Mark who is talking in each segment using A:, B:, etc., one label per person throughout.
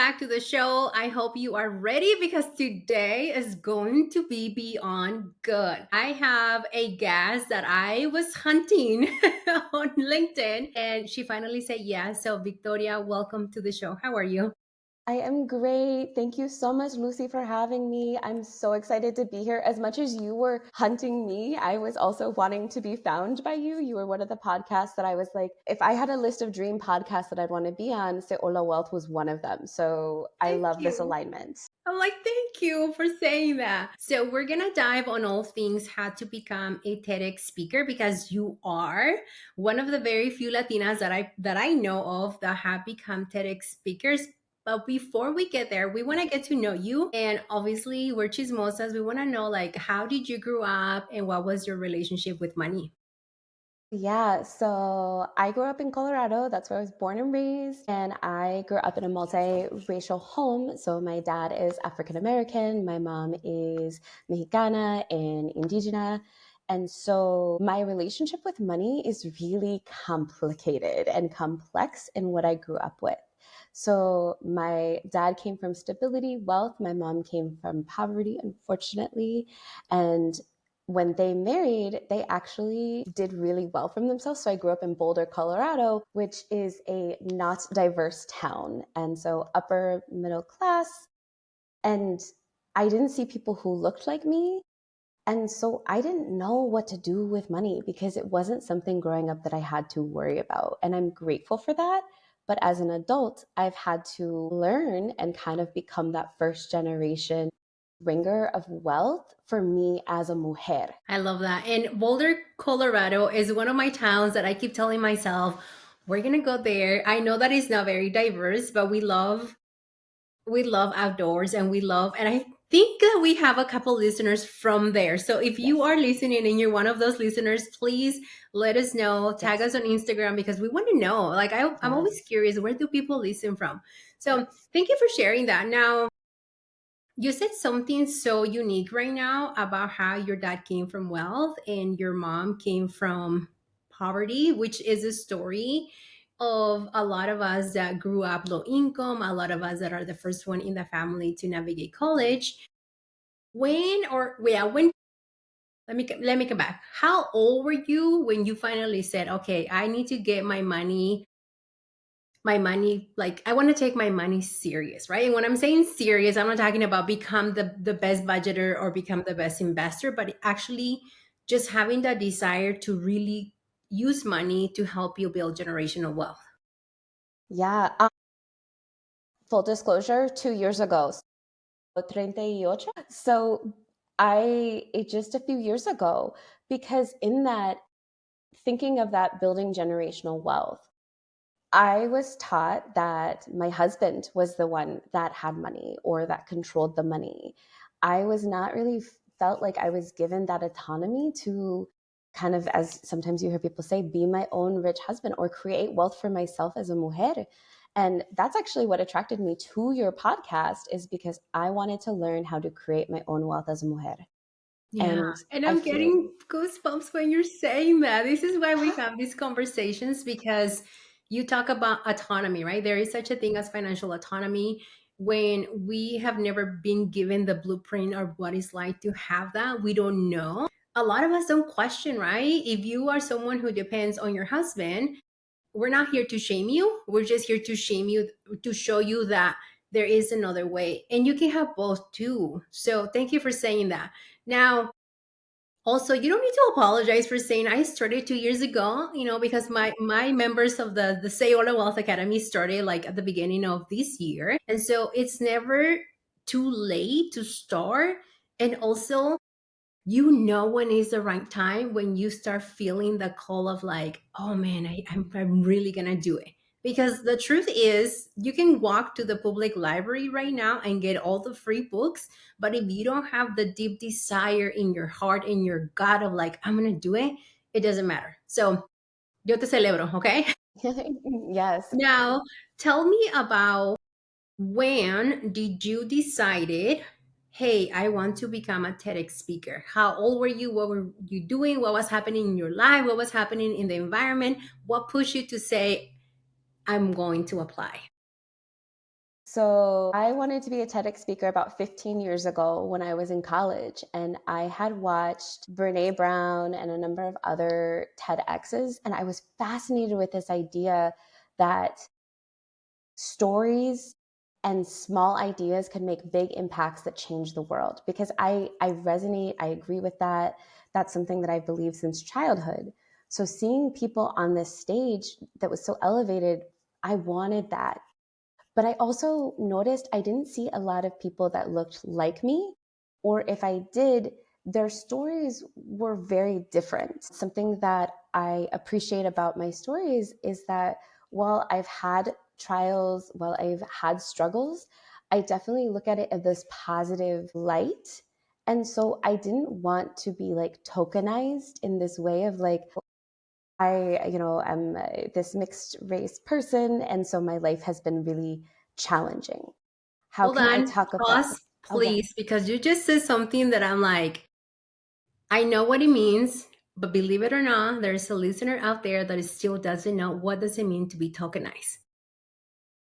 A: back to the show. I hope you are ready because today is going to be beyond good. I have a guest that I was hunting on LinkedIn and she finally said yes. So, Victoria, welcome to the show. How are you?
B: I am great. Thank you so much, Lucy, for having me. I'm so excited to be here. As much as you were hunting me, I was also wanting to be found by you. You were one of the podcasts that I was like, if I had a list of dream podcasts that I'd want to be on, Se Hola Wealth was one of them. So I
A: Thank
B: love this
A: you.
B: alignment.
A: I'm like, thank you for saying that. So, we're going to dive on all things how to become a TEDx speaker because you are one of the very few Latinas that I know of that have become TEDx speakers. But before we get there, we want to get to know you. And obviously, we're chismosas. We want to know, like, how did you grow up and what was your relationship with money?
B: Yeah, so I grew up in Colorado. That's where I was born and raised. And I grew up in a multiracial home. So my dad is African American, my mom is Mexicana and Indigena. And so my relationship with money is really complicated and complex in what I grew up with. So my dad came from stability, wealth. My mom came from poverty, unfortunately. And when they married, they actually did really well for themselves. So I grew up in Boulder, Colorado, which is a not diverse town. And so upper middle class. And I didn't see people who looked like me. And so I didn't know what to do with money because it wasn't something growing up that I had to worry about. And I'm grateful for that. But as an adult, I've had to learn and kind of become that first generation bringer of wealth for me as a mujer.
A: I love that. And Boulder, Colorado is one of my towns that I keep telling myself, we're going to go there. I know that it's not very diverse, but we love outdoors and I think that we have a couple listeners from there. So if you
B: Yes,
A: are listening and you're one of those listeners, please let us know, tag
B: yes,
A: us on Instagram because we want to know. Like I'm always
B: yes,
A: curious, where do people listen from? So
B: yes.
A: thank you for sharing that. Now, you said something so unique right now about how your dad came from wealth and your mom came from poverty, which is a story of a lot of us that grew up low income, a lot of us that are the first one in the family to navigate college. When let me come back. How old were you when you finally said, "Okay, I need to get my money, like I want to take my money serious," right? And when I'm saying serious, I'm not talking about become the best budgeter or become the best investor, but actually just having that desire to really use money to help you build generational wealth.
B: Yeah. Full disclosure, 2 years ago, so 38. So it just a few years ago, because in that, thinking of that building generational wealth, I was taught that my husband was the one that had money or that controlled the money. I was not really felt like I was given that autonomy to kind of, as sometimes you hear people say, be my own rich husband or create wealth for myself as a mujer. And that's actually what attracted me to your podcast, is because I wanted to learn how to create my own wealth as a mujer.
A: Yeah.
B: And
A: And
B: I
A: I'm
B: feel,
A: getting goosebumps when you're saying that. This is why we have these conversations because you talk about autonomy, right? There is such a thing as financial autonomy when we have never been given the blueprint of what it's like to have that. We don't know. A lot of us don't question, right? If you are someone who depends on your husband, we're not here to shame you. We're just here to shame you, to show you that there is another way. And you can have both too. So thank you for saying that. Now, also, you don't need to apologize for saying I started 2 years ago, because my members of the Say Hola Wealth Academy started like at the beginning of this year. And so it's never too late to start. And also, when is the right time when you start feeling the call of like, oh man, I'm really gonna do it. Because the truth is, you can walk to the public library right now and get all the free books. But if you don't have the deep desire in your heart, in your gut of like, I'm gonna do it, it doesn't matter. So, yo te celebro, okay?
B: yes.
A: Now, tell me about, when did you decided, hey, I want to become a TEDx speaker? How old were you? What were you doing? What was happening in your life? What was happening in the environment? What pushed you to say, I'm going to apply?
B: So I wanted to be a TEDx speaker about 15 years ago when I was in college. And I had watched Brene Brown and a number of other TEDx's. And I was fascinated with this idea that stories and small ideas can make big impacts that change the world. Because I resonate, I agree with that. That's something that I believe since childhood. So seeing people on this stage that was so elevated, I wanted that. But I also noticed I didn't see a lot of people that looked like me, or if I did, their stories were very different. Something that I appreciate about my stories is that while I've had trials, while I've had struggles, I definitely look at it in this positive light. And so I didn't want to be like tokenized in this way of like, am this mixed race person. And so my life has been really challenging. How
A: Hold
B: can I
A: on,
B: talk about?
A: pause,
B: Oh, yeah.
A: please, because you just said something that I'm like, I know what it means, but believe it or not, there's a listener out there that still doesn't know what does it mean to be tokenized.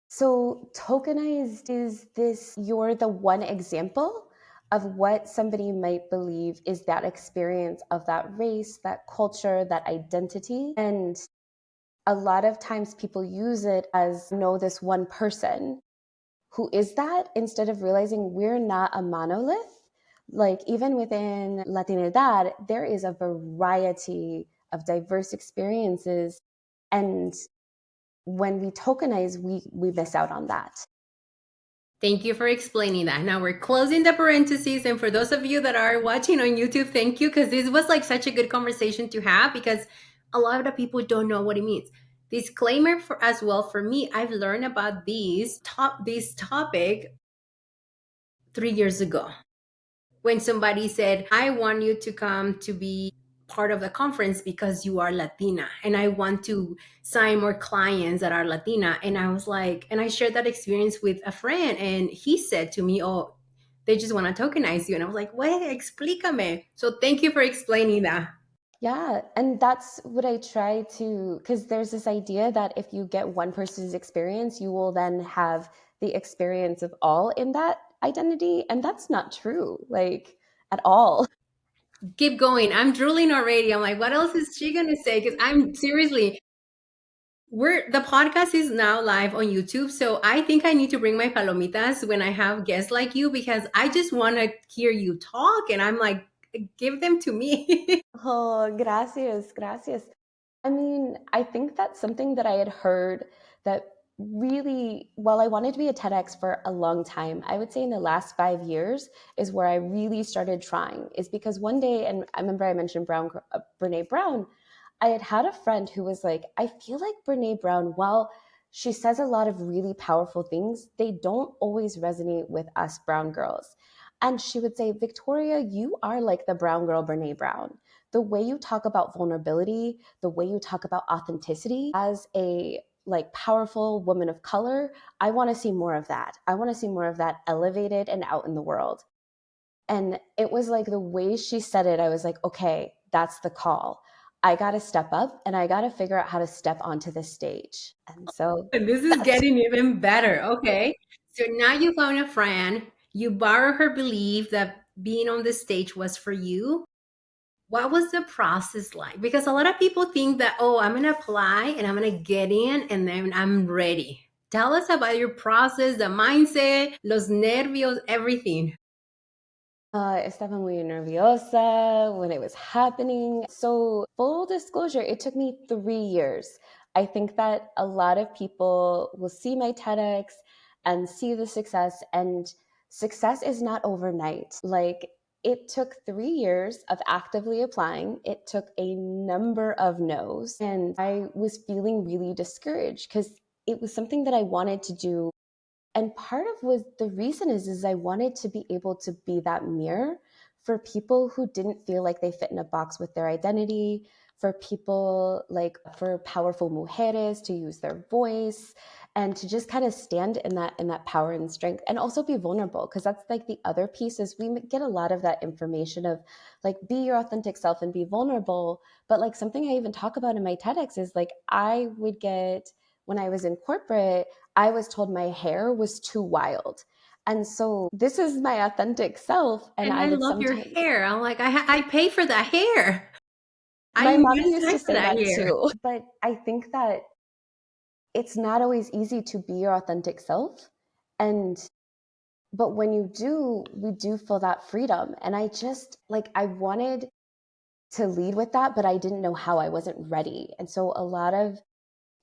B: So, tokenized is this you're the one example of what somebody might believe is that experience of that race, that culture, that identity. And a lot of times people use it as know this one person who is that instead of realizing we're not a monolith. Like, even within Latinidad, there is a variety of diverse experiences. And when we tokenize, we miss out on that.
A: Thank you for explaining that. Now we're closing the parentheses. And for those of you that are watching on YouTube, thank you, because this was like such a good conversation to have because a lot of the people don't know what it means. Disclaimer for as well for me, I've learned about this topic 3 years ago when somebody said, I want you to come to be part of the conference because you are Latina and I want to sign more clients that are Latina. And I was like, and I shared that experience with a friend and he said to me, oh, they just want to tokenize you. And I was like, wait, explícame. So thank you for explaining that.
B: Yeah, and that's what I try to, because there's this idea that if you get one person's experience, you will then have the experience of all in that identity. And that's not true, like at all.
A: Keep going. I'm drooling already. I'm like, what else is she going to say? Because I'm seriously, the podcast is now live on YouTube, so I think I need to bring my palomitas when I have guests like you because I just want to hear you talk, and I'm like, give them to me.
B: Oh, gracias, gracias. I mean, I think that's something that I had heard that really, well, I wanted to be a TEDx for a long time. I would say in the last 5 years is where I really started trying, is because one day, and I remember I mentioned Brene Brown, I had had a friend who was like, I feel like Brene Brown, while she says a lot of really powerful things, they don't always resonate with us brown girls. And she would say, Victoria, you are like the brown girl Brene Brown. The way you talk about vulnerability, the way you talk about authenticity as a like powerful woman of color, I want to see more of that. I want to see more of that elevated and out in the world. And it was like the way she said it, I was like, okay, that's the call. I got to step up and I got to figure out how to step onto this stage. And so
A: And this is
B: that's,
A: getting even better. Okay. So now you found a friend, you borrow her belief that being on the stage was for you. What was the process like? Because a lot of people think that, oh, I'm going to apply and I'm going to get in and then I'm ready. Tell us about your process, the mindset, los nervios, everything.
B: estaba muy nerviosa when it was happening. So, full disclosure, it took me 3 years. I think that a lot of people will see my TEDx and see the success, and success is not overnight. Like, it took 3 years of actively applying. It took a number of no's, and I was feeling really discouraged because it was something that I wanted to do, and part of was the reason is I wanted to be able to be that mirror for people who didn't feel like they fit in a box with their identity, for people like for powerful mujeres to use their voice and to just kind of stand in that power and strength, and also be vulnerable, because that's like the other piece is we get a lot of that information of like be your authentic self and be vulnerable, but like something I even talk about in my TEDx is like I would get when I was in corporate, I was told my hair was too wild. And so this is my authentic self. And
A: And
B: I
A: I
B: would
A: love your
B: sometimes,
A: hair. I'm like, I pay for that hair. I
B: my mom
A: invest
B: used to
A: time for
B: say
A: that
B: that
A: hair.
B: too. But I think that it's not always easy to be your authentic self. And but when you do, we do feel that freedom. And I just like, I wanted to lead with that, but I didn't know how. I wasn't ready. And so a lot of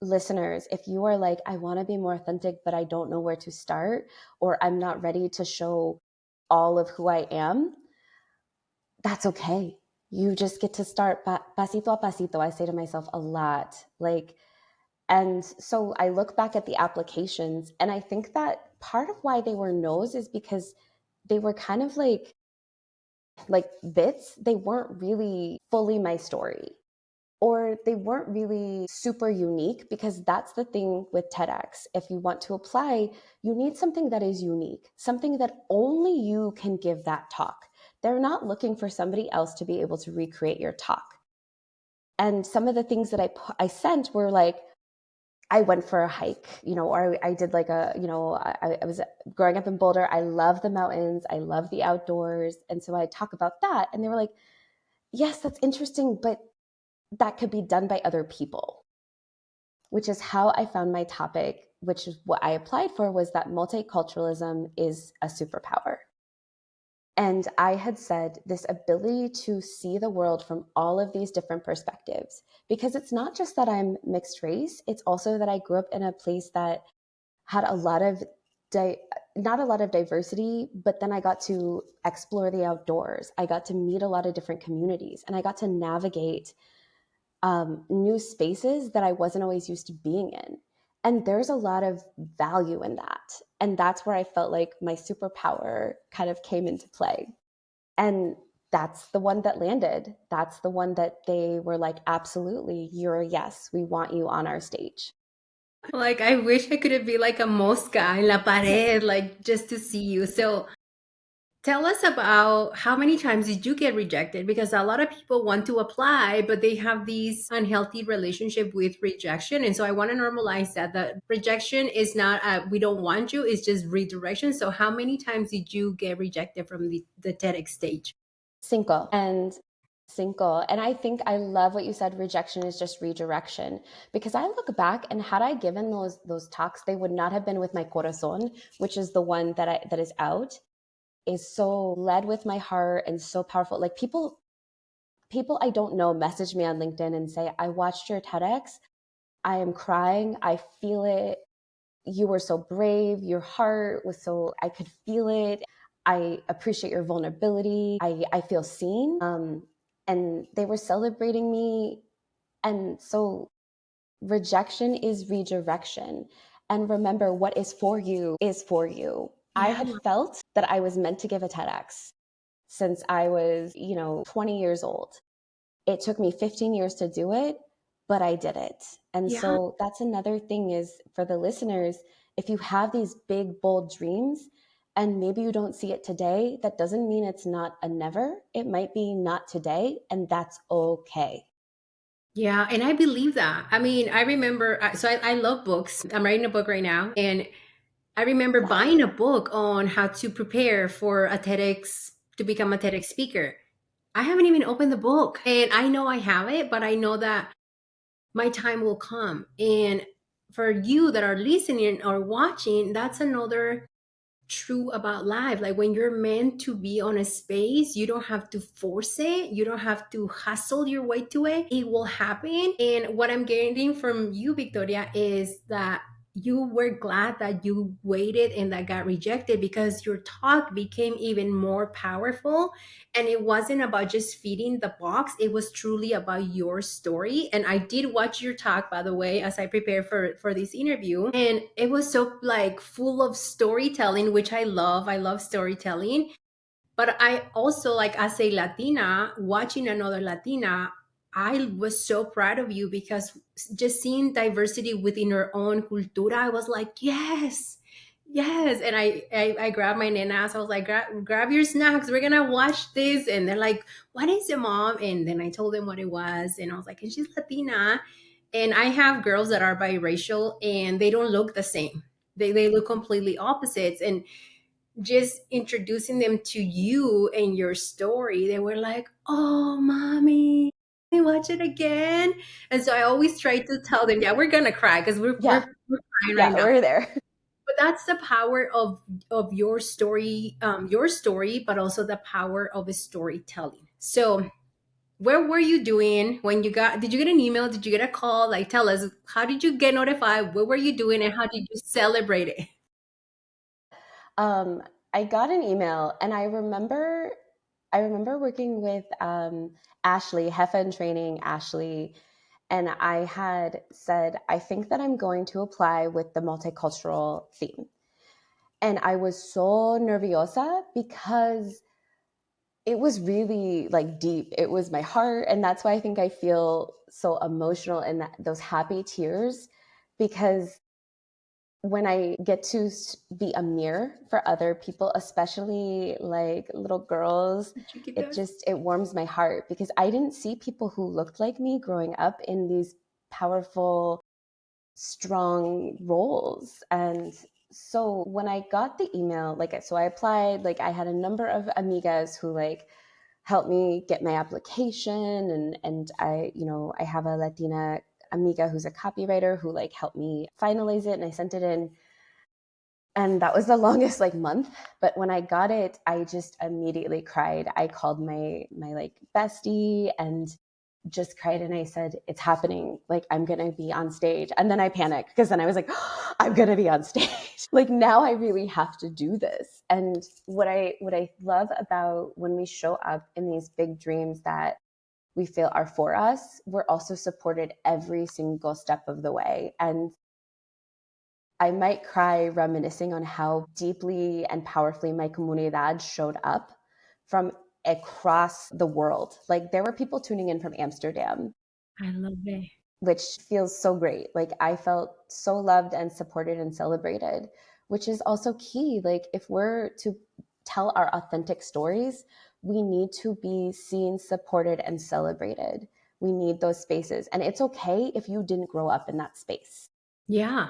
B: listeners, if you are like, I want to be more authentic, but I don't know where to start, or I'm not ready to show all of who I am, that's okay. You just get to start pasito a pasito. I say to myself a lot. Like, and so I look back at the applications, and I think that part of why they were no's is because they were kind of like bits. They weren't really fully my story, or they weren't really super unique, because that's the thing with TEDx. If you want to apply, you need something that is unique, something that only you can give that talk. They're not looking for somebody else to be able to recreate your talk. And some of the things that I sent were like, I went for a hike, or I did like I was growing up in Boulder. I love the mountains. I love the outdoors. And so I talk about that. And they were like, yes, that's interesting, but that could be done by other people, which is how I found my topic, which is what I applied for, was that multiculturalism is a superpower. And I had said this ability to see the world from all of these different perspectives, because it's not just that I'm mixed race, it's also that I grew up in a place that had a lot of di- not a lot of diversity, but then I got to explore the outdoors. I got to meet a lot of different communities, and I got to navigate new spaces that I wasn't always used to being in. And there's a lot of value in that. And that's where I felt like my superpower kind of came into play. And that's the one that landed. That's the one that they were like, absolutely, you're a yes. We want you on our stage.
A: Like, I wish I could be like a mosca en la pared, like just to see you. So tell us about how many times did you get rejected? Because a lot of people want to apply, but they have these unhealthy relationship with rejection. And so I want to normalize that rejection is not we don't want you, it's just redirection. So how many times did you get rejected from the TEDx stage?
B: Cinco. And Cinco. And I think I love what you said, rejection is just redirection. Because I look back, and had I given those talks, they would not have been with my corazon, which is the one that is out, is so led with my heart and so powerful. Like people I don't know message me on LinkedIn and say, I watched your TEDx. I am crying. I feel it. You were so brave. Your heart was so, I could feel it. I appreciate your vulnerability. I feel seen. And they were celebrating me. And so rejection is redirection. And remember, what is for you is for you. I
A: Yeah.
B: had felt that I was meant to give a TEDx since I was, 20 years old. It took me 15 years to do it, but I did it. And
A: Yeah.
B: so that's another thing, is for the listeners, if you have these big, bold dreams and maybe you don't see it today, that doesn't mean it's not a never. It might be not today, and that's okay.
A: Yeah, and I believe that. I mean, I remember, so I love books. I'm writing a book right now. And I remember
B: Wow.
A: buying a book on how to prepare for a TEDx, to become a TEDx speaker. I haven't even opened the book. And I know I have it, but I know that my time will come. And for you that are listening or watching, that's another true about life. Like, when you're meant to be on a space, you don't have to force it, you don't have to hustle your way to it. It will happen. And what I'm getting from you, Victoria, is that you were glad that you waited and that got rejected, because your talk became even more powerful. And it wasn't about just feeding the box, it was truly about your story. And I did watch your talk, by the way, as I prepared for this interview, and it was so like full of storytelling, which I love storytelling. But I also, like, as a Latina watching another Latina, I was so proud of you, because just seeing diversity within her own cultura, I was like, yes, yes. And I grabbed my nenas. I was like, grab your snacks. We're gonna watch this. And they're like, what is it, mom? And then I told them what it was, and I was like, and she's Latina. And I have girls that are biracial and they don't look the same. They look completely opposites. And just introducing them to you and your story, they were like, "Oh, mommy, can we watch it again?" And so I always try to tell them, "Yeah, we're gonna cry because
B: Yeah,
A: we're crying right
B: yeah,
A: now."
B: we're there.
A: But that's the power of your story, but also the power of storytelling. So where were you doing when you got, did you get an email, did you get a call? Like, tell us, how did you get notified, what were you doing, and how did you celebrate it?
B: Um, I got an email, and I remember working with Ashley, Heffa in Training, Ashley, and I had said, I think that I'm going to apply with the multicultural theme. And I was so nerviosa because it was really like deep. It was my heart. And that's why I think I feel so emotional and those happy tears, because when I get to be a mirror for other people, especially like little girls,
A: Chiquitas.
B: it warms my heart because I didn't see people who looked like me growing up in these powerful, strong roles. And so when I got the email, like, so I applied, like I had a number of amigas who like helped me get my application, and I, you know, I have a Latina amiga who's a copywriter who like helped me finalize it, and I sent it in, and that was the longest like month. But when I got it, I just immediately cried. I called my like bestie and just cried, and I said, it's happening, like I'm gonna be on stage. And then I panicked because then I was like, oh, I'm gonna be on stage. Like now I really have to do this. And what I love about when we show up in these big dreams that we feel are for us, we're also supported every single step of the way. And I might cry reminiscing on how deeply and powerfully my comunidad showed up from across the world. Like there were people tuning in from Amsterdam,
A: I love it.
B: which feels so great. Like I felt so loved and supported and celebrated, which is also key. Like if we're to tell our authentic stories, we need to be seen, supported, and celebrated. We need those spaces. And it's okay if you didn't grow up in that space.
A: Yeah.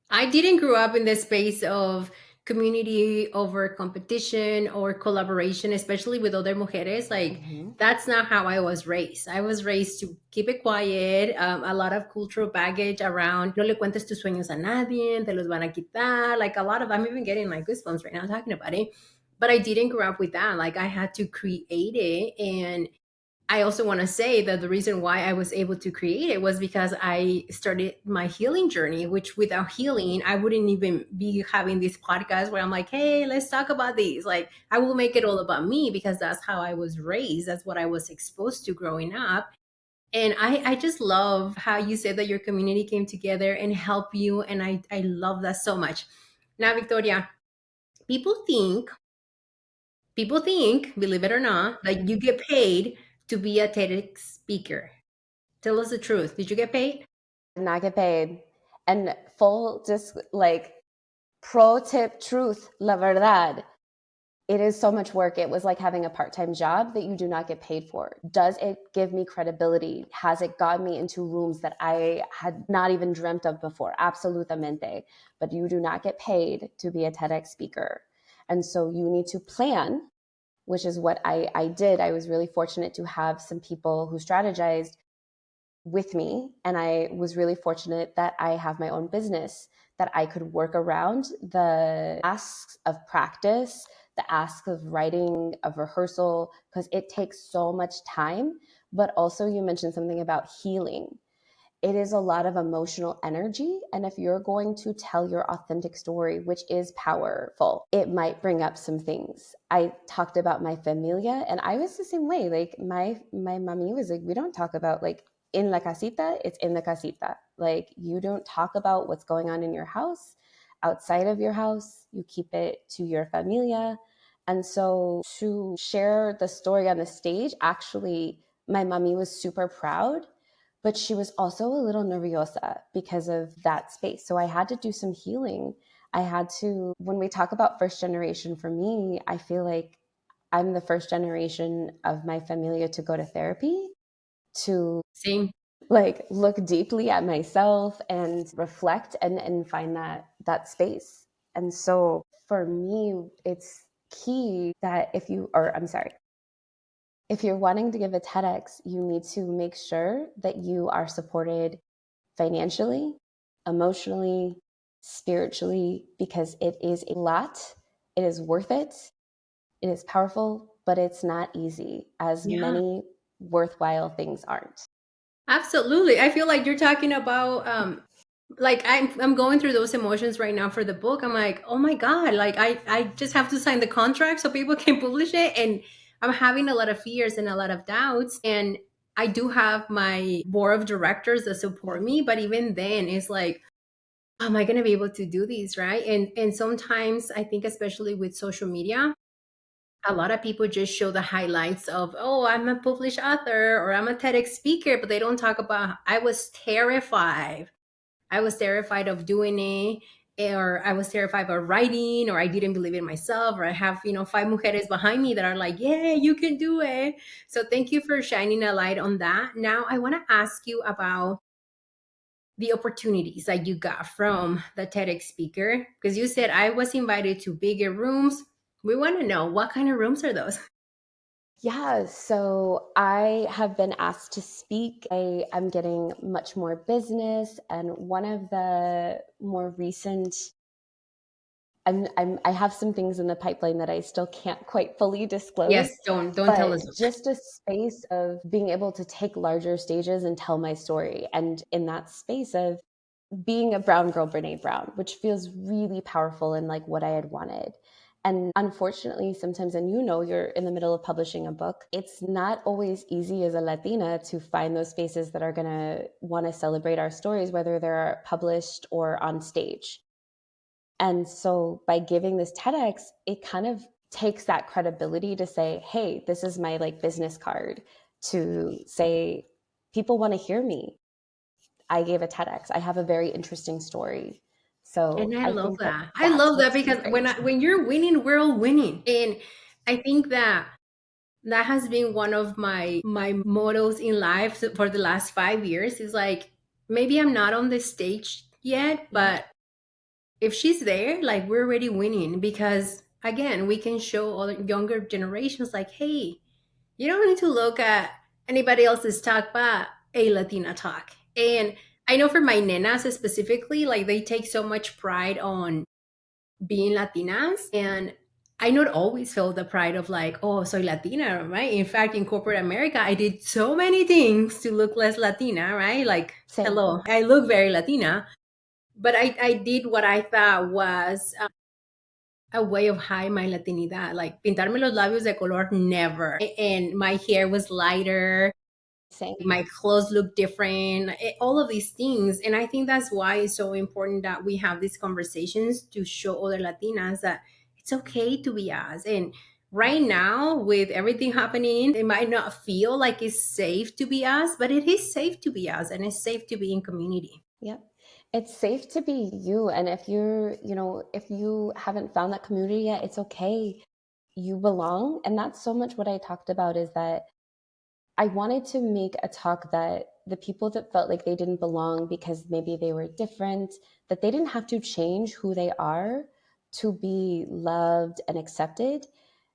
A: I didn't grow up in the space of community over competition or collaboration, especially with other mujeres. Like,
B: Mhm.
A: that's not how I was raised. I was raised to keep it quiet, a lot of cultural baggage around, no le cuentes tus sueños a nadie, te los van a quitar. Like, a lot of, I'm even getting like goosebumps right now talking about it. But I didn't grow up with that. Like, I had to create it. And I also want to say that the reason why I was able to create it was because I started my healing journey, which without healing, I wouldn't even be having this podcast where I'm like, hey, let's talk about these. Like, I will make it all about me because that's how I was raised. That's what I was exposed to growing up. And I just love how you said that your community came together and helped you. And I love that so much. Now, Victoria, people think people think, believe it or not, that you get paid to be a TEDx speaker. Tell us the truth. Did you get paid?
B: Not get paid. And full just like pro tip truth, la verdad. It is so much work. It was like having a part-time job that you do not get paid for. Does it give me credibility? Has it got me into rooms that I had not even dreamt of before? Absolutamente. But you do not get paid to be a TEDx speaker. And so you need to plan, which is what I did. I was really fortunate to have some people who strategized with me. And I was really fortunate that I have my own business that I could work around the asks of practice, the asks of writing, of rehearsal, because it takes so much time. But also, you mentioned something about healing. It is a lot of emotional energy. And if you're going to tell your authentic story, which is powerful, it might bring up some things. I talked about my familia, and I was the same way. Like my mommy was like, we don't talk about like in la casita, it's in the casita. Like you don't talk about what's going on in your house outside of your house. You keep it to your familia. And so to share the story on the stage, actually, my mommy was super proud, but she was also a little nerviosa because of that space. So I had to do some healing. I had to, when we talk about first generation, for me, I feel like I'm the first generation of my familia to go to therapy, to
A: Same.
B: like look deeply at myself and reflect and find that space. And so for me, it's key that if you, or I'm sorry, if you're wanting to give a TEDx, you need to make sure that you are supported financially, emotionally, spiritually, because it is a lot. It is worth it. It is powerful, but it's not easy, as
A: Yeah.
B: many worthwhile things aren't.
A: Absolutely. I feel like you're talking about like I'm going through those emotions right now for the book. I'm like, "Oh my god, like I just have to sign the contract so people can publish it." And I'm having a lot of fears and a lot of doubts, and I do have my board of directors that support me, but even then it's like, "How am I going to be able to do these, right?" And sometimes I think especially with social media, a lot of people just show the highlights of, oh, I'm a published author or I'm a TEDx speaker, but they don't talk about, I was terrified. I was terrified of doing it, or I was terrified of writing, or I didn't believe in myself, or I have, five mujeres behind me that are like, yeah, you can do it. So thank you for shining a light on that. Now I want to ask you about the opportunities that you got from the TEDx speaker, because you said I was invited to bigger rooms. We want to know what kind of rooms are those?
B: Yeah, so I have been asked to speak. I'm getting much more business, and one of the more recent, I have some things in the pipeline that I still can't quite fully
A: Yes,
B: disclose,
A: don't tell
B: but
A: us.
B: just a space of being able to take larger stages and tell my story. And in that space of being a brown girl, Brene Brown, which feels really powerful and like what I had wanted. And unfortunately, sometimes, and you're in the middle of publishing a book, it's not always easy as a Latina to find those spaces that are going to want to celebrate our stories, whether they're published or on stage. And so by giving this TEDx, it kind of takes that credibility to say, hey, this is my like business card to say, people want to hear me. I gave a TEDx. I have a very interesting story.
A: And
B: So
A: I
B: I
A: love
B: think that
A: that. I
B: that's
A: love that
B: what's been
A: because
B: great.
A: when you're winning, we're all winning. And I think that that has been one of my mottos in life for the last 5 years. Is like, maybe I'm not on the stage yet,
B: Yeah.
A: but if she's there, like, we're already winning, because again, we can show other younger generations like, hey, you don't need to look at anybody else's talk but a Latina talk. And I know for my nenas specifically, like, they take so much pride on being Latinas. And I not always felt the pride of like, oh, soy Latina, right? In fact, in corporate America, I did so many things to look less Latina, right? Like,
B: Same.
A: hello, I look very Latina, but I did what I thought was a way of hiding my Latinidad. Like, pintarme los labios de color, never. And my hair was lighter,
B: Same.
A: my clothes look different, all of these things. And I think that's why it's so important that we have these conversations to show other Latinas that it's okay to be us. And right now, with everything happening, it might not feel like it's safe to be us, but it is safe to be us, and it's safe to be in community.
B: Yep. It's safe to be you. And if if you haven't found that community yet, it's okay. You belong. And that's so much what I talked about is that I wanted to make a talk that the people that felt like they didn't belong because maybe they were different, that they didn't have to change who they are to be loved and accepted,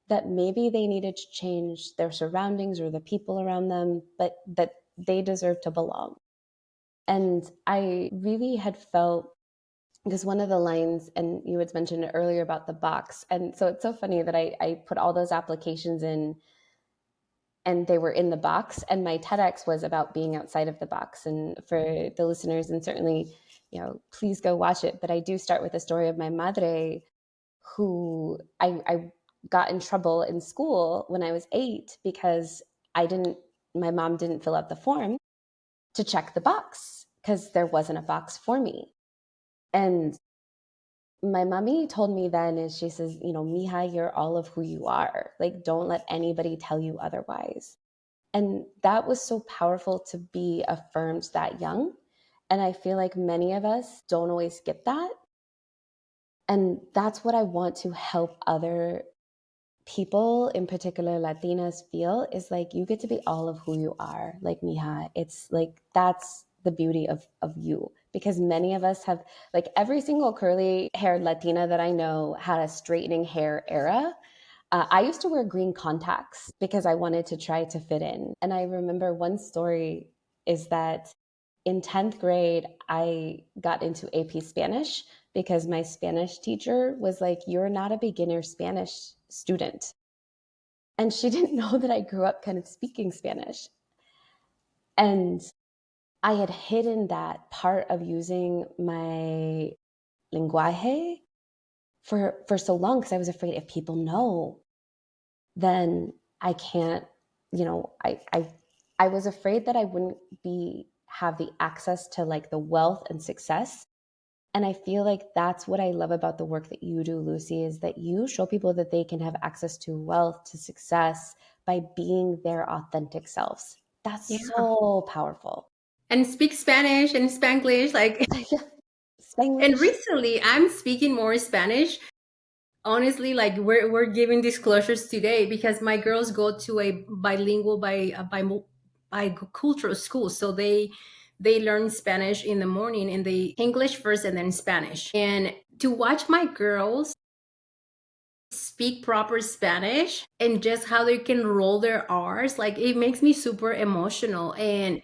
B: that maybe they needed to change their surroundings or the people around them, but that they deserve to belong. And I really had felt, because one of the lines, and you had mentioned it earlier about the box. And so it's so funny that I put all those applications in and they were in the box. And my TEDx was about being outside of the box. And for the listeners, and certainly, please go watch it. But I do start with the story of my madre, who I got in trouble in school when I was 8 because my mom didn't fill out the form to check the box because there wasn't a box for me. And my mommy told me then, is she says, Mija, you're all of who you are. Like, don't let anybody tell you otherwise. And that was so powerful to be affirmed that young. And I feel like many of us don't always get that. And that's what I want to help other people, in particular Latinas, feel is like you get to be all of who you are. Like, mija, it's like that's the beauty of you. Because many of us have, like, every single curly haired Latina that I know had a straightening hair era. I used to wear green contacts because I wanted to try to fit in. And I remember one story is that in 10th grade, I got into AP Spanish because my Spanish teacher was like, "You're not a beginner Spanish student." And she didn't know that I grew up kind of speaking Spanish. And I had hidden that part of using my lenguaje for so long because I was afraid if people know, then I can't, I was afraid that I wouldn't be have the access to like the wealth and success. And I feel like that's what I love about the work that you do, Lucy, is that you show people that they can have access to wealth, to success by being their authentic selves. That's
A: Yeah.
B: so powerful.
A: And speak Spanish and Spanglish. Like, and
B: Spanglish.
A: recently I'm speaking more Spanish. Honestly, like we're giving disclosures today because my girls go to a bilingual bicultural school, so they learn Spanish in the morning and they English first and then Spanish. And to watch my girls speak proper Spanish and just how they can roll their R's, like it makes me super emotional. And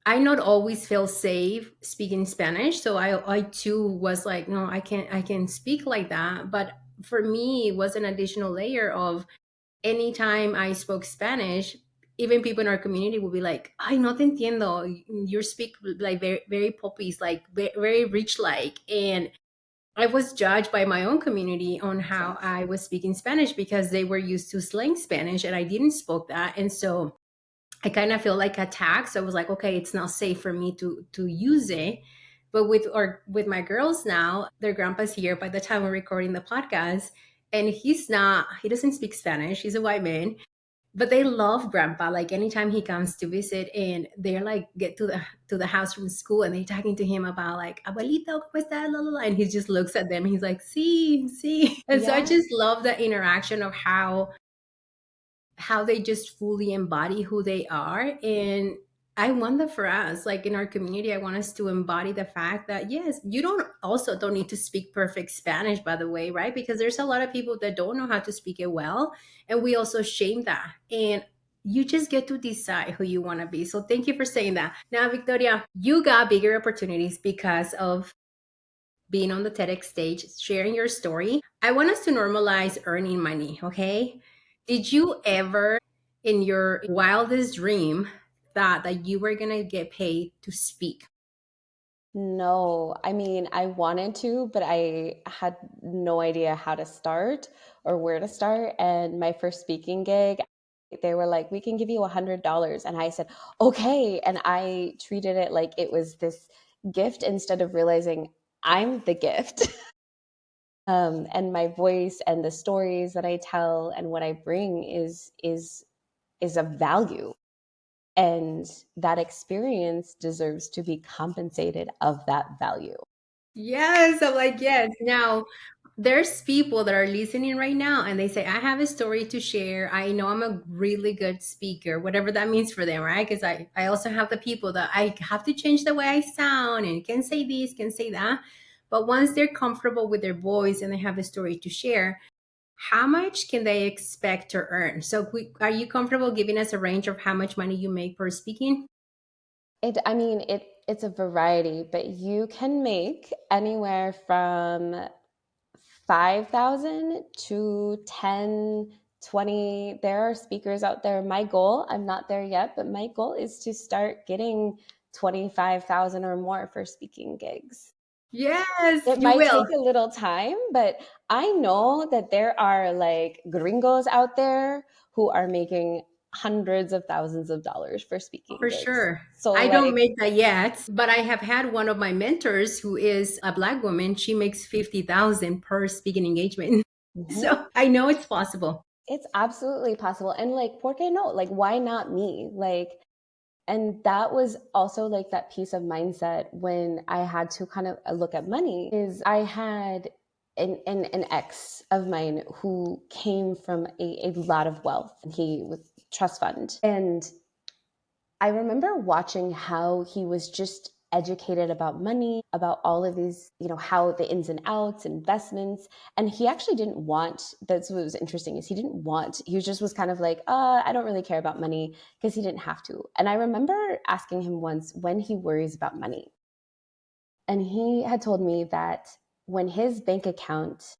A: I not always feel safe speaking Spanish, so I too was like, no, I can speak like that. But for me, it was an additional layer of anytime I spoke Spanish, even people in our community would be like, "Ay, no te entiendo. You speak like very very poppies, like very rich like." And I was judged by my own community on how I was speaking Spanish because they were used to slang Spanish and I didn't spoke that, and so I kind of feel like attacked. So I was like, okay, it's not safe for me to use it. But with my girls now, their grandpa's here by the time we're recording the podcast, and he doesn't speak Spanish. He's a white man, but they love grandpa. Like anytime he comes to visit, and they're like get to the house from school, and they're talking to him about like abuelito, ¿cómo está? La, la, la. And he just looks at them. He's like, see, see. And so I
B: Yeah.
A: just love the interaction of how they just fully embody who they are. And I want that for us, like in our community, I want us to embody the fact that yes, you don't need to speak perfect Spanish, by the way, right? Because there's a lot of people that don't know how to speak it well, and we also shame that. And you just get to decide who you want to be. So thank you for saying that. Now, Victoria, you got bigger opportunities because of being on the TEDx stage, sharing your story. I want us to normalize earning money, okay? Did you ever, in your wildest dream, thought that you were gonna get paid to speak?
B: No, I mean, I wanted to, but I had no idea how to start or where to start. And my first speaking gig, they were like, "We can give you $100." And I said, "Okay." And I treated it like it was this gift instead of realizing I'm the gift. And my voice and the stories that I tell and what I bring is of value. And that experience deserves to be compensated of that value.
A: Yes, I'm like, yes. Now, there's people that are listening right now and they say, I have a story to share. I know I'm a really good speaker, whatever that means for them, right? Because I also have the people that I have to change the way I sound and can say this, can say that. But once they're comfortable with their voice and they have a story to share, how much can they expect to earn? So, are you comfortable giving us a range of how much money you make per speaking?
B: I mean, it's a variety, but you can make anywhere from 5,000 to 10, 20. There are speakers out there. My goal, I'm not there yet, but my goal is to start getting 25,000 or more for speaking gigs.
A: Yes,
B: It
A: you
B: might
A: will.
B: take a little time, but I know that there are like gringos out there who are making hundreds of thousands of dollars for speaking
A: For
B: gigs.
A: sure.
B: So
A: I don't
B: like,
A: make that yet, but I have had one of my mentors who is a black woman. She makes 50,000 per speaking engagement.
B: mhm,
A: So I know it's possible.
B: it's absolutely possible. And like, por qué no? Like, why not me? Like, and that was also like that piece of mindset when I had to kind of look at money is I had an ex of mine who came from a lot of wealth, and he was trust fund. And I remember watching how he was just educated about money, about all of these, how the ins and outs, investments. And he actually didn't want, that's what was interesting, is he didn't want, he just was kind of like, I don't really care about money, because he didn't have to. And I remember asking him once when he worries about money. And he had told me that when his bank account,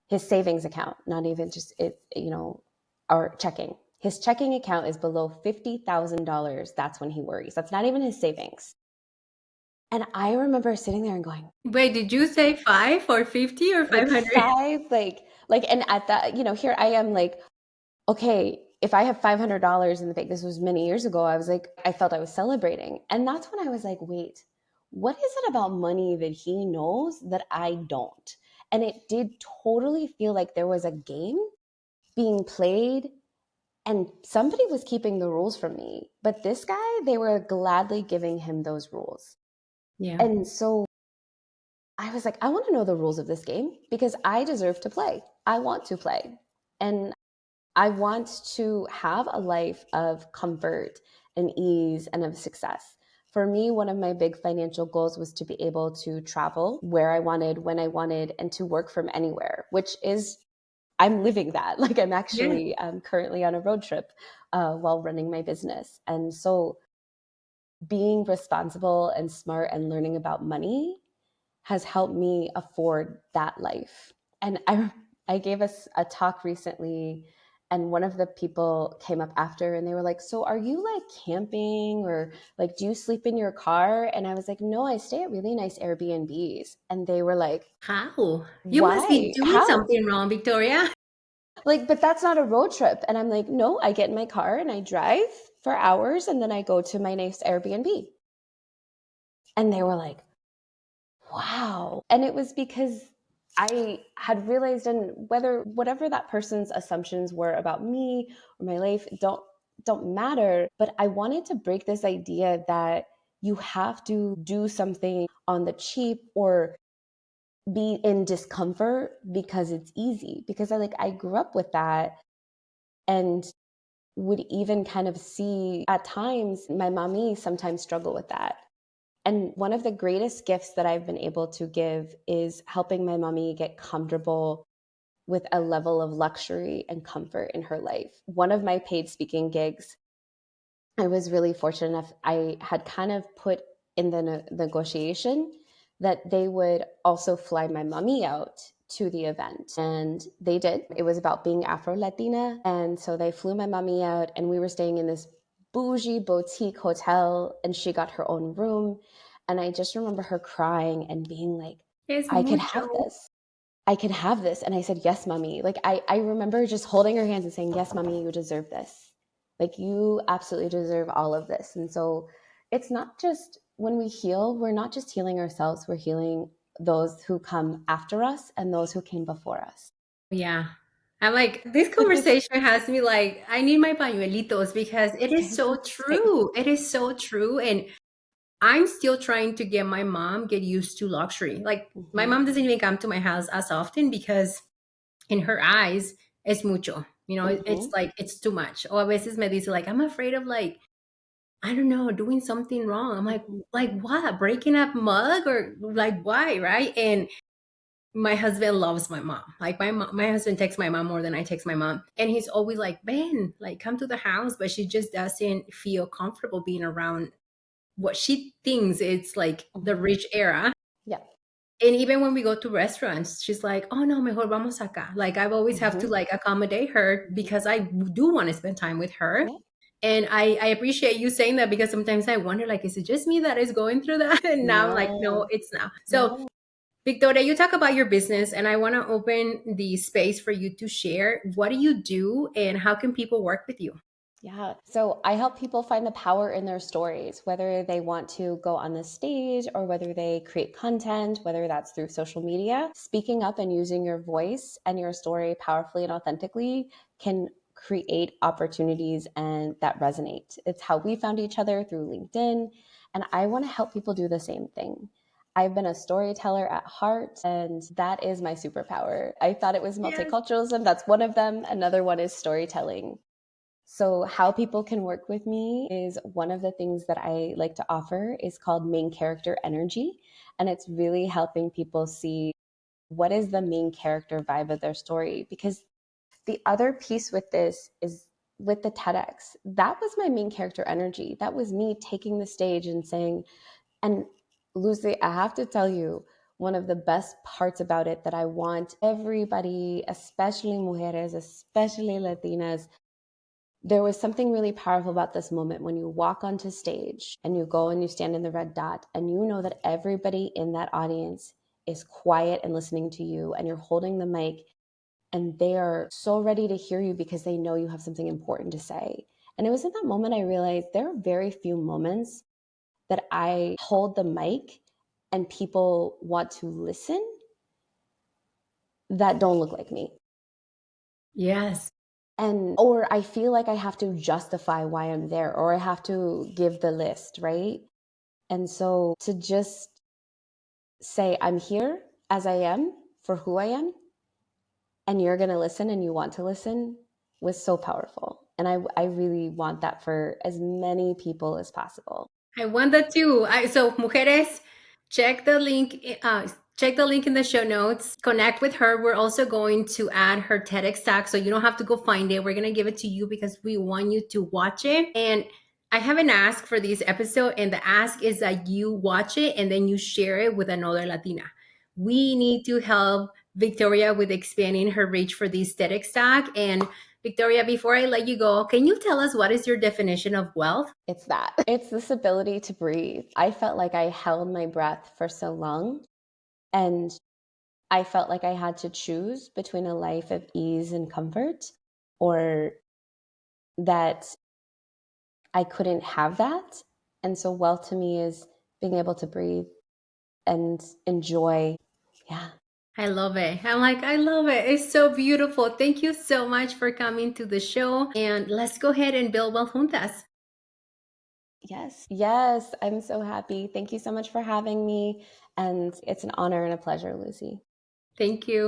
B: his savings account, not even just it, or checking, his checking account is below $50,000, that's when he worries. That's not even his savings. And I remember sitting there and going,
A: Wait, did you say 5 or 50 or
B: like
A: 500?
B: five, and at that, here I am, like, okay, if I have $500 in the bank, this was many years ago, I was like, I felt I was celebrating. And that's when I was like, wait, what is it about money that he knows that I don't? And it did totally feel like there was a game being played, and somebody was keeping the rules from me. But this guy, they were gladly giving him those rules.
A: Yeah.
B: And so I was like, I want to know the rules of this game, because I deserve to play. I want to play. And I want to have a life of comfort and ease and of success. For me, one of my big financial goals was to be able to travel where I wanted, when I wanted, and to work from anywhere, which is, I'm living that. Like, I'm
A: Yeah.
B: actually currently on a road trip while running my business. And so being responsible and smart and learning about money has helped me afford that life. And I gave us a talk recently, and one of the people came up after and they were like, "So are you like camping, or like do you sleep in your car?" And I was like, "No, I stay at really nice Airbnbs." And they were like,
A: How? You must be
B: "Why?
A: doing
B: How?"
A: something wrong, Victoria.
B: Like, "But that's not a road trip." And I'm like, "No, I get in my car and I drive for hours and then I go to my nice Airbnb." And they were like, wow. And it was because I had realized, and whatever that person's assumptions were about me or my life don't matter, but I wanted to break this idea that you have to do something on the cheap or be in discomfort because it's easy, because I grew up with that, and would even kind of see at times my mommy sometimes struggle with that. And one of the greatest gifts that I've been able to give is helping my mommy get comfortable with a level of luxury and comfort in her life. One of my paid speaking gigs, I was really fortunate enough, I had kind of put in the negotiation that they would also fly my mommy out to the event. And they did. It was about being Afro Latina. And so they flew my mommy out, and we were staying in this bougie boutique hotel, and she got her own room. And I just remember her crying and being like,
A: Es
B: I could have
A: mucho.
B: this. I can have this. And I said, yes, mommy. Like, I remember just holding her hands and saying, yes, mommy, you deserve this. Like, you absolutely deserve all of this. And so it's not just, when we heal, we're not just healing ourselves, we're healing those who come after us and those who came before us.
A: Yeah. I'm like, this conversation has me like, I need my pañuelitos because it is
B: Same,
A: so
B: same.
A: true. It is so true. And I'm still trying to get my mom get used to luxury. Like, my
B: Mm-hmm.
A: mom doesn't even come to my house as often because in her eyes, es mucho. It's
B: Mm-hmm.
A: like, it's too much. O a veces me dice like, I'm afraid of like, I don't know, doing something wrong. I'm
B: Mm-hmm.
A: like what? Breaking up mug or like why, right? And my husband loves my mom. Like my husband texts my mom more than I text my mom, and he's always like, "Ben, like come to the house," but she just doesn't feel comfortable being around what she thinks it's like the
B: Mm-hmm.
A: rich era.
B: Yeah.
A: And even when we go to restaurants, she's like, "Oh no, mejor vamos acá." Like I've always have to
B: Mm-hmm.
A: like accommodate her because I do want to spend time with her.
B: Yeah.
A: And I appreciate you saying that because sometimes I wonder, like, is it just me that is going through that? And now I'm like, no,
B: No,
A: it's not. So,
B: no.
A: Victoria, you talk about your business, and I want to open the space for you to share. What do you do, and how can people work with you?
B: Yeah. So I help people find the power in their stories, whether they want to go on the stage or whether they create content, whether that's through social media. Speaking up and using your voice and your story powerfully and authentically can create opportunities and that resonate. It's how we found each other, through LinkedIn. And I want to help people do the same thing. I've been a storyteller at heart, and that is my superpower. I thought it was
A: Yes.
B: multiculturalism. That's one of them. Another one is storytelling. So, how people can work with me is one of the things that I like to offer is called main character energy. And it's really helping people see what is the main character vibe of their story. Because the other piece with this is with the TEDx, that was my main character energy. That was me taking the stage and saying, and Lucy, I have to tell you, one of the best parts about it that I want everybody, especially mujeres, especially Latinas, there was something really powerful about this moment when you walk onto stage and you go and you stand in the red dot and you know that everybody in that audience is quiet and listening to you and you're holding the mic and they are so ready to hear you because they know you have something important to say. And it was in that moment I realized there are very few moments that I hold the mic and people want to listen that don't look like me.
A: Yes.
B: And or I feel like I have to justify why I'm there or I have to give the list, right? And so to just say I'm here as I am for who I am and you're going to listen and you want to listen was so powerful. And I really want that for as many people as possible.
A: I want that too. So mujeres, check the link. Check the link in the show notes. Connect with her. We're also going to add her TEDx tag, so you don't have to go find it. We're gonna give it to you because we want you to watch it. And I have an ask for this episode, and the ask is that you watch it and then you share it with another Latina. We need to help Victoria with expanding her reach for this TEDx tag. And Victoria, before I let you go, can you tell us what is your definition of wealth?
B: It's that. It's this ability to breathe. I felt like I held my breath for so long and I felt like I had to choose between a life of ease and comfort or that I couldn't have that. And so wealth to me is being able to breathe and enjoy. Yeah.
A: I love it. I'm like, I love it. It's so beautiful. Thank you so much for coming to the show. And let's go ahead and build wealth juntas.
B: Yes. Yes. I'm so happy. Thank you so much for having me. And it's an honor and a pleasure, Lucy.
A: Thank you.